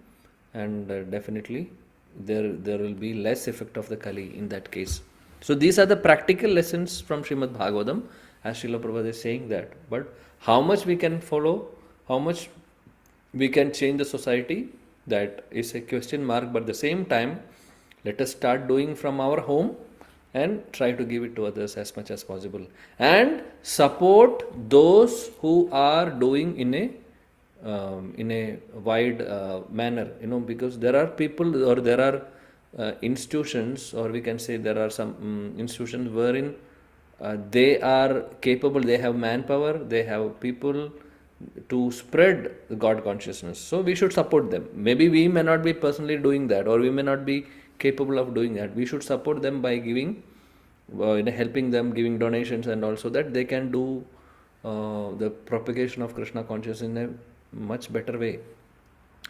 and definitely there will be less effect of the Kali in that case. So these are the practical lessons from Srimad Bhagavatam, as Srila Prabhupada is saying that. But how much we can follow, how much we can change the society, that is a question mark. But at the same time, let us start doing from our home and try to give it to others as much as possible, and support those who are doing in a wide manner, because there are people, or there are institutions, or we can say there are some institutions wherein they are capable, they have manpower, they have people to spread the God consciousness. So we should support them. Maybe we may not be personally doing that, or we may not be capable of doing that. We should support them by giving, helping them, giving donations, and also that they can do the propagation of Krishna consciousness in a much better way.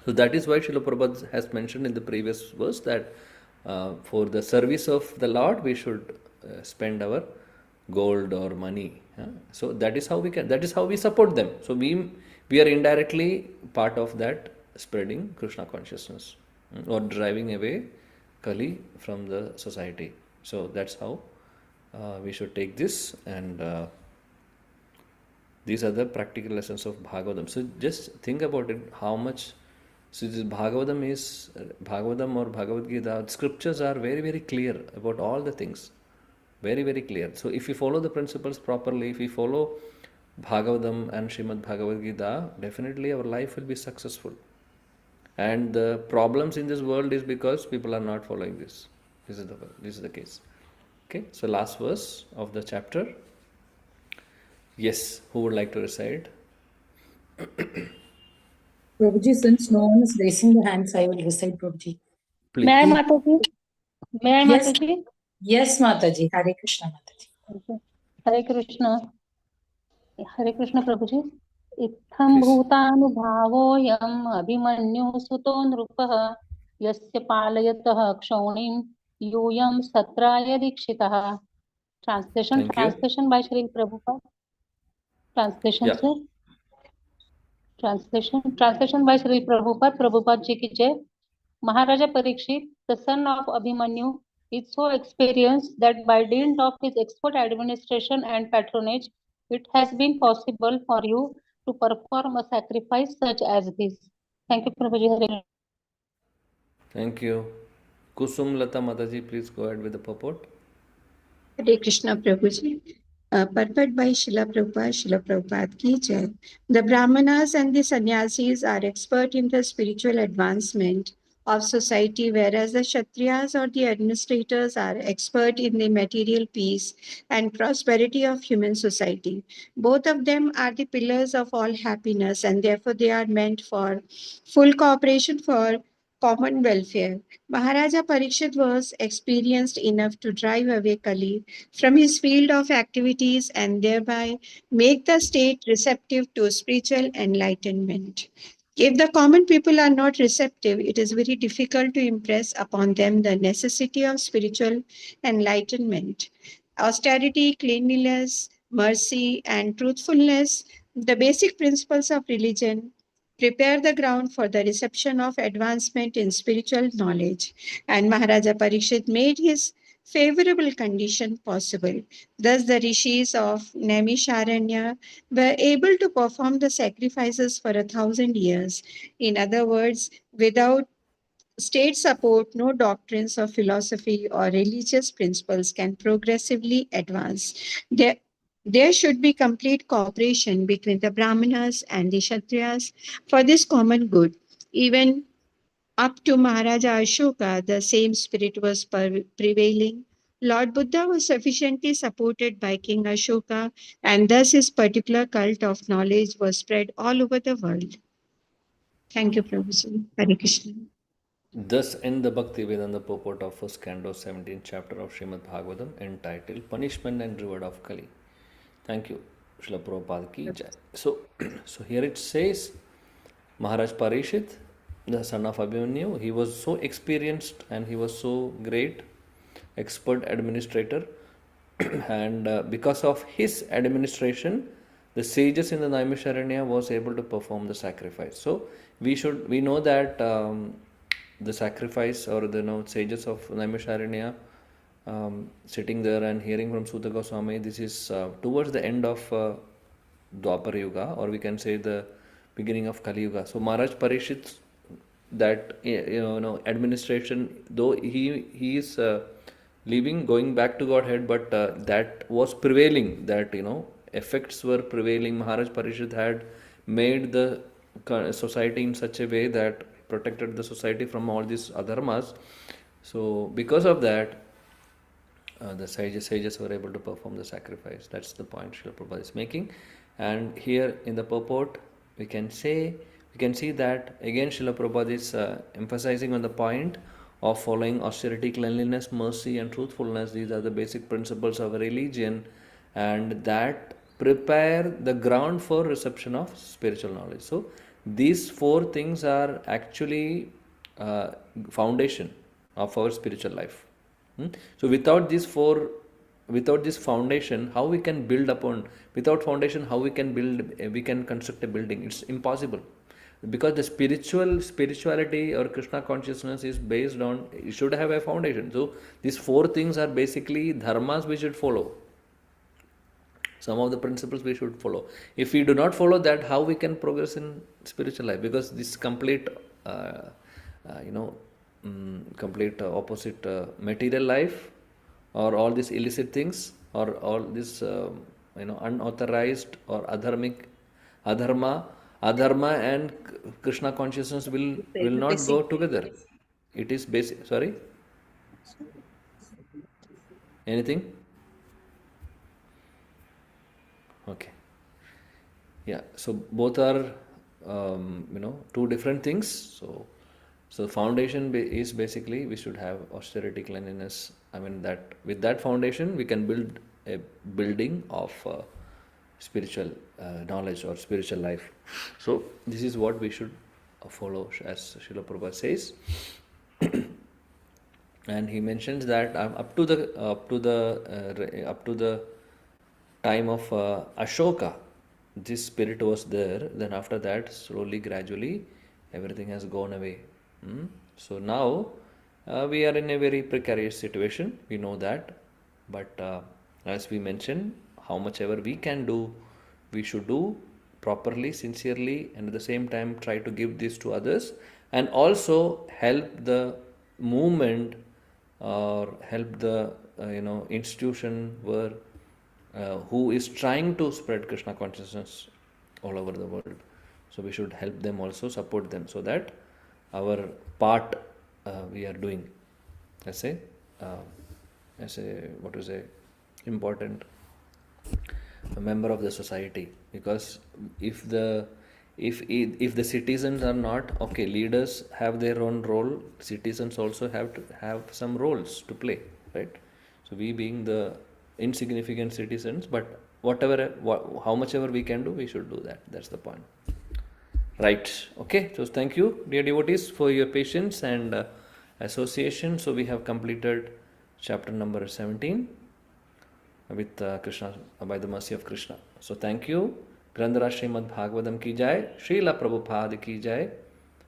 So that is why Srila Prabhupada has mentioned in the previous verse that for the service of the Lord we should spend our gold or money. So that is how we support them. So we are indirectly part of that spreading Krishna consciousness, or driving away Kali from the society. So that's how we should take this, and these are the practical lessons of Bhagavatam. So just think about it, how much So this Bhagavatam or Bhagavad Gita. Scriptures are very, very clear about all the things. Very, very clear. So if we follow the principles properly, if we follow Bhagavatam and Srimad Bhagavad Gita, definitely our life will be successful. And the problems in this world is because people are not following this. This is the case. Okay. So last verse of the chapter. Yes. Who would like to recite? Prabhuji, since no one is raising the hands, I will recite, Prabhuji. Please. May I, Mataji? May I, Yes. Mataji? Yes, Mataji. Hare Krishna, Mataji. Okay. Hare Krishna. Hare Krishna, Prabhuji. इत्थं Please. भूतानुभावोऽयम् अभिमन्युः सुतो नृपः यस्य पालयतः क्षौणिं यूयं सत्राय दीक्षितः. Translation by Shri Prabhupada. Translation Yeah. sir. Translation by Shri Prabhupada. Prabhupada ji ki jai. Maharaja Parikshit, the son of Abhimanyu, is so experienced that by dint of his expert administration and patronage, it has been possible for you to perform a sacrifice such as this. Thank you, Prabhuji. Thank you. Kusum Lata Mataji, please go ahead with the purport. Hare Krishna Prabhuji. Purport by Srila Prabhupada ki jai. The Brahmanas and the Sannyasis are expert in the spiritual advancement of society, whereas the Kshatriyas or the administrators are expert in the material peace and prosperity of human society. Both of them are the pillars of all happiness, and therefore they are meant for full cooperation for common welfare. Maharaja Parikshit was experienced enough to drive away Kali from his field of activities and thereby make the state receptive to spiritual enlightenment. If the common people are not receptive, it is very difficult to impress upon them the necessity of spiritual enlightenment. Austerity, cleanliness, mercy, and truthfulness, the basic principles of religion, prepare the ground for the reception of advancement in spiritual knowledge. And Maharaja Parikshit made his favorable condition possible. Thus, the rishis of Naimisharanya were able to perform the sacrifices for 1,000 years. In other words, without state support, no doctrines of philosophy or religious principles can progressively advance. There should be complete cooperation between the Brahmanas and the Kshatriyas for this common good. Even up to Maharaja Ashoka, the same spirit was prevailing. Lord Buddha was sufficiently supported by King Ashoka, and thus his particular cult of knowledge was spread all over the world. Thank you, Prabhuji. Hare Krishna. Thus end the Bhakti Vedanta purport of first canto, 17th chapter of Srimad Bhagavatam, entitled Punishment and Reward of Kali. Thank you, Srila Prabhupada ki jai. So here it says, Maharaj Parishit, the son of Abhimanyu, he was so experienced and he was so great, expert administrator, and because of his administration, the sages in the Naimisharanya was able to perform the sacrifice. So we know that the sacrifice or the sages of Naimisharanya sitting there and hearing from Suta Goswami, this is towards the end of Dwapar Yuga, or we can say the beginning of Kali Yuga. So Maharaj Parishit, that administration, though he is leaving, going back to Godhead, but that was prevailing, that effects were prevailing. Maharaj Parishit had made the society in such a way that protected the society from all these adharmas. So because of that, the sages were able to perform the sacrifice. That's the point Srila Prabhupada is making. And here in the purport, we can see that again Srila Prabhupada is emphasizing on the point of following austerity, cleanliness, mercy, and truthfulness. These are the basic principles of a religion, and that prepare the ground for reception of spiritual knowledge. So these four things are actually foundation of our spiritual life. So without this foundation, how we can build upon? Without foundation, how we can construct a building? It's impossible, because the spirituality or Krishna consciousness is based on, you should have a foundation. So these four things are basically dharmas we should follow. Some of the principles we should follow. If we do not follow that, how we can progress in spiritual life? Because this complete complete opposite material life, or all these illicit things, or all this unauthorized or adharma and Krishna consciousness will not go together. It is basic. Sorry, anything? Okay. Yeah, so both are two different things. So foundation is basically we should have austerity, cleanliness. I mean, that with that foundation we can build a building of spiritual knowledge or spiritual life. So this is what we should follow, as Srila Prabhupada says. And he mentions that up to the time of Ashoka, this spirit was there. Then after that, slowly, gradually, everything has gone away. So now we are in a very precarious situation. We know that, but as we mentioned, how much ever we can do, we should do properly, sincerely, and at the same time try to give this to others, and also help the movement or help the institution where who is trying to spread Krishna consciousness all over the world. So we should help them also, support them, so that our part we are doing as a what to say, important member of the society. Because if the citizens are not okay, leaders have their own role, citizens also have to have some roles to play, right? So we being the insignificant citizens, but how much ever we can do, we should do that. That's the point, right? Okay, so thank you, dear devotees, for your patience and association. So we have completed chapter number 17 with Krishna, by the mercy of Krishna. So thank you. Grandhara Srimad Bhagavatam ki jai, Srila Prabhupada ki jai,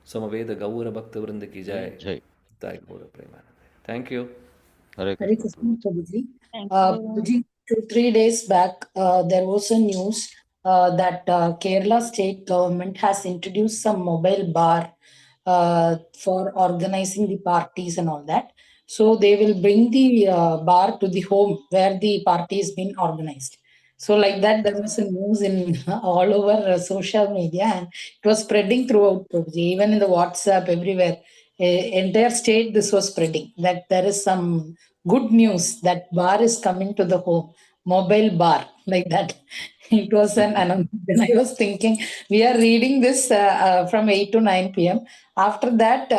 Samaveda Gaura Bhakta Vrinda ki jai. Jai. Jai Gaura Premanande. Thank you. Hare Hare Krishna Krishna, Prabhu. Prabhuji. Thank you. Prabhuji, 3 days back, there was a news that Kerala state government has introduced some mobile bar for organizing the parties and all that. So they will bring the bar to the home where the party is being organized. So like that, there was a news in all over social media, and it was spreading throughout, Prabhuji, even in the WhatsApp, everywhere. Entire state this was spreading, that there is some good news that bar is coming to the home, mobile bar, like that. It was an announcement. Then I was thinking, we are reading this from 8 to 9 p.m. After that,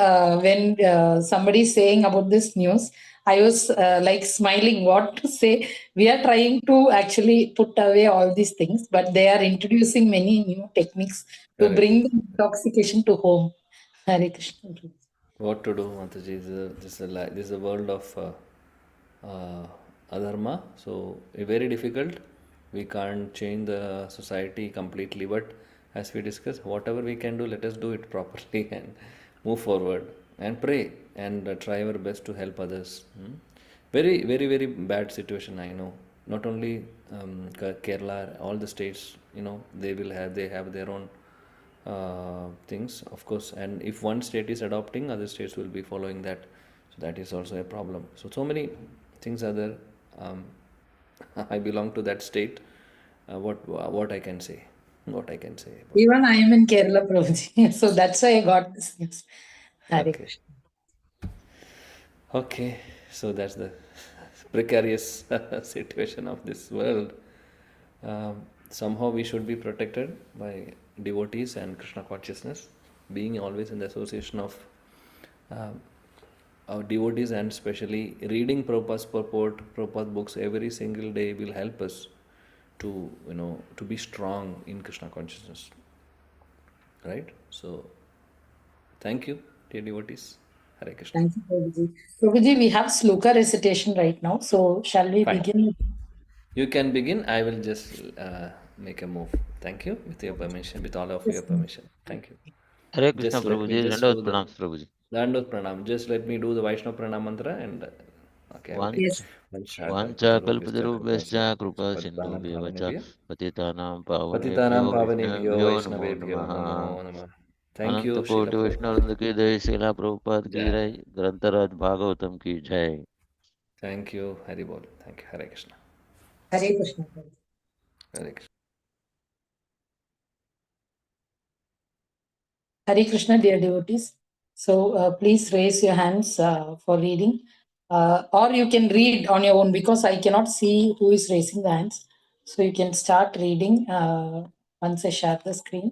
when somebody is saying about this news, I was like smiling what to say. We are trying to actually put away all these things, but they are introducing many new techniques to Correct. bring the intoxication to home. Hare Krishna. What to do, Mataji? This is a world of adharma. So very difficult. We can't change the society completely, but as we discussed, whatever we can do, let us do it properly and move forward and pray and try our best to help others. Very, very, very bad situation, I know. Not only Kerala, all the states, they have their own things, of course. And if one state is adopting, other states will be following that. So that is also a problem. So many things are there. I belong to that state. What I can say? What I can say? About Even I am in Kerala, Prabhuji. So that's why I got this news. Hare Okay. Krishna. Okay, so that's the precarious situation of this world. Somehow we should be protected by devotees and Krishna consciousness, being always in the association of our devotees, and especially reading Prabhupada's purport, Prabhupada books every single day will help us to be strong in Krishna consciousness. Right? So thank you, dear devotees. Hare Krishna. Thank you, Prabhuji. Prabhuji, we have sloka recitation right now. So shall we Fine. begin? You can begin. I will just make a move. Thank you. With your permission, with all of your permission. Thank you. Hare Krishna Just let me Prabhuji. just Dandavat do the pranams Prabhuji. Dandot Pranam. Just let me do the Vaishnava Pranam mantra and okay, I will take Yes. Vancha kalpatarubhyascha kripa sindhubhyo vacha patitanam pavanebhyo Patitanam Pavanebhyo vaishnavibhyo namo Vaishnavebhyo namaha. Namo Namah. Thank Anant you, Srila कोटि Prabhupada. वैष्णववृंद की जय, श्रीला प्रभुपाद की Jai. जय, ग्रंथराज भागवतम की जय। Thank you, Haribol. Thank you, Hare Krishna. Hare Krishna. Hare Krishna. Hare Krishna, dear devotees. So please raise your hands for reading. Or you can read on your own because I cannot see who is raising the hands. So you can start reading once I share the screen.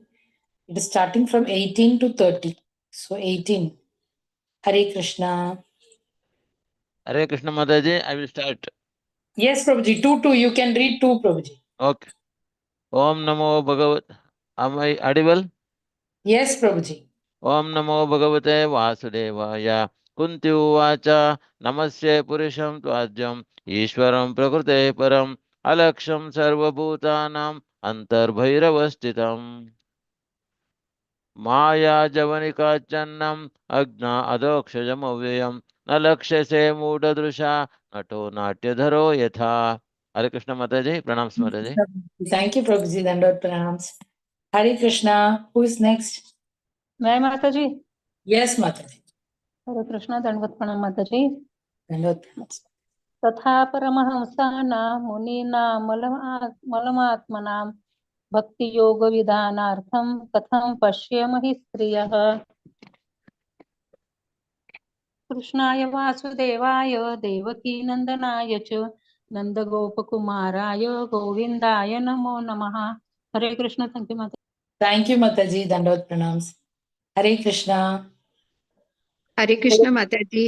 It is starting from 18 to 30. So 18. Hare Krishna. Hare Krishna माता ji, I will start. Yes, Prabhuji. 2, 2. You can read 2, Prabhuji. Okay. ओम नमो भगवत, am I audible? Yes, Prabhuji. ओम नमो भगवते वासुदेवाय। कुन्ती उवाच नमस्ये पुरुषं त्वाज्यम् ईश्वरं प्रकृते परम् अलक्ष्यं सर्वभूतानाम् अन्तर्भैरवस्थितम् मायाजवनिकाचन्नम् अज्ञा अधोक्षजमव्ययम् न लक्ष्यसे मूढदृशा नटो नाट्यधरो यथा। हरे कृष्ण माता जी, प्रणाम माता जी। Thank you, Prabhuji. Dandot pranams. Hare Krishna. Who is next? मैं माता जी। Yes, Mataji. हरे कृष्ण, दंडवत प्रणाम माता जी। Dandot pranams. तथा परमहंसानां मुनीनां मलमात्मनां भक्तियोगविधानार्थं कथं पश्येमहि स्त्रियः। कृष्णाय वासुदेवाय देवकीनन्दनाय च नन्दगोपकुमाराय गोविन्दाय नमो नमः। हरे कृष्ण। थैंक यू माता। Thank you, Mataji. Dandot pranams. Hare Krishna. Hare Krishna Mataji.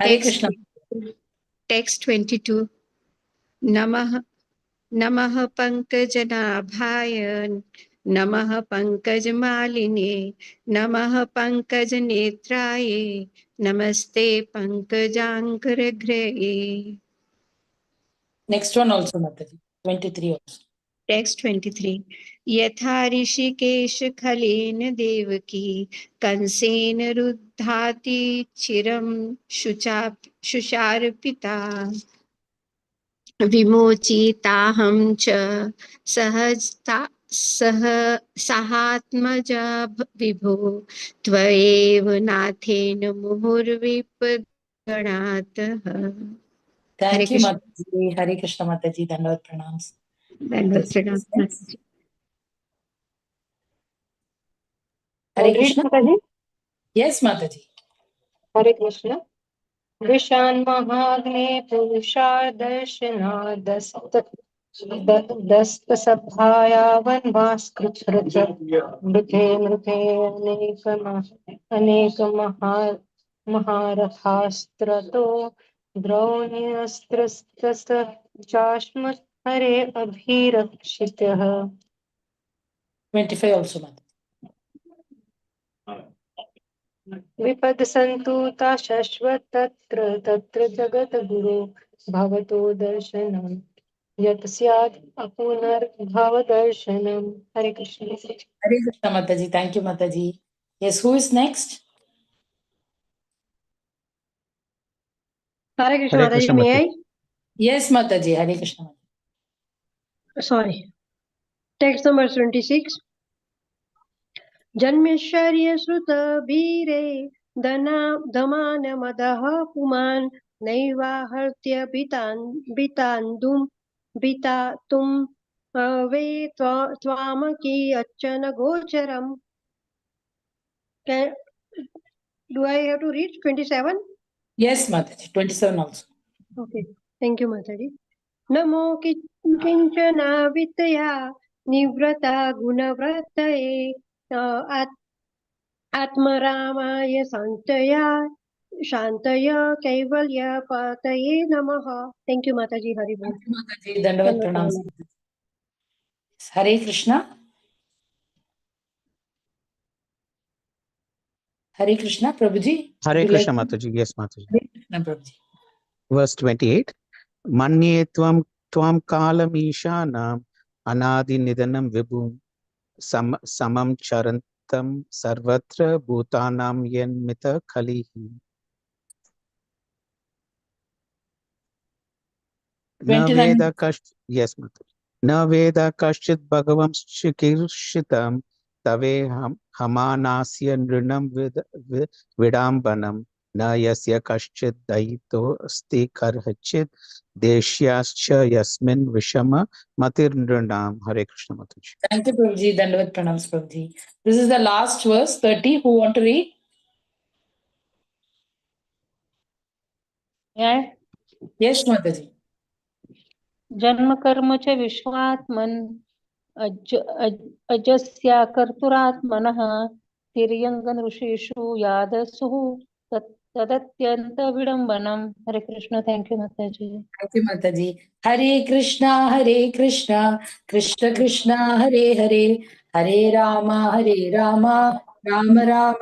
Hare Text, Krishna. text 22. Namah Namah Pankajanaabhaya Namah Pankajmaline Namah Pankajnetraye Namaste Pankajankaragraye. Next one also, Mataji. 23 also. Text 23. Yatha Rishikesh Khalena Devaki Kansen Ruddhati Chiram Shusharpita विमोचिताहं च सहजता सह सहात्मजा विभो त्वयैव नाथेन मुहुर्विपगणातः। हरे Thank you, Krishna. Mataji. Hare Krishna, Mataji. Dandot pranams. दंडवत Yes. प्रणाम Next. माताजी। Hare read Krishna. माता जी। Yes, Mataji. हरे कृष्ण। विशान महाग्ने पुरुषादर्शनादस्त दस्त सभाया वनवास्कृत मृथे मृथे अनेक महारथास्त्रतो द्रौण्यस्त्रस्तश्चाश्म हरे अभिरक्षितः। 25 also, Mataji. विपदसन्तुता शश्वत् तत्र तत्र जगद्गुरो भवतो दर्शनम् यत् स्यात् अपुनर्भवदर्शनम्। हरे Krishna. Hare Krishna, Mataji. Thank you, Mataji. Yes, who is next? Hare Krishna Hare Mataji, Krishna may Mataji. I? Yes, Mataji. Hare Krishna. Sorry. Text number 26. जन्मेश्वर्य श्रुत वीरे दमानमदः पुमान् नैवाहर्त्य बितान्दुं बितातुं वे त्वामकी अच्छन गोचरम्. Do I have to read 27? Yes, Mataji. 27 also. Okay. Thank you, Mataji. नमो किञ्चन वित्तया निवृता गुणव्रतये आत्मरामाय शान्तय कैवल्य पतये नमः. Thank you, Mataji. Hari Bol. Thank you, Mataji. Dandavat pranams. Hare Krishna. Hare Krishna, Prabhuji. Would Hare you like Krishna to? Mataji. Yes, Mataji. Hare Krishna, Prabhuji. Verse 28. Manye tvam kalam ishanam anadi nidanam vibhum samam charantam sarvatra bhutanam yanmita kalihi. Na 29. veda kasht, yes, Mataji. Na veda kashchit bhagavam shikirshitam तवे हमानास्य नृणं विडाम्बनं न यस्य कश्चित् दयितोऽस्ति कर्हचित् देश्याश्च यस्मिन् विषम मतिर्नृणाम्. Hare Krishna Mataji. Thank you, Prabhuji. Dandavat pranams, Prabhuji. This is the last verse, 30. Who want to read? Yeah. Yes, Mataji. जन्म कर्म च विश्वात्मन् अजस्या कर्तुरात्मनः तिर्यङ्गन ऋषिषु यादसुः तदत्यंत विडम्बनम्. हरे Krishna. Thank you माताजी. Thank you, Mataji. Hare Krishna, Krishna Krishna, Hare Hare, Hare Rama, Rama Rama,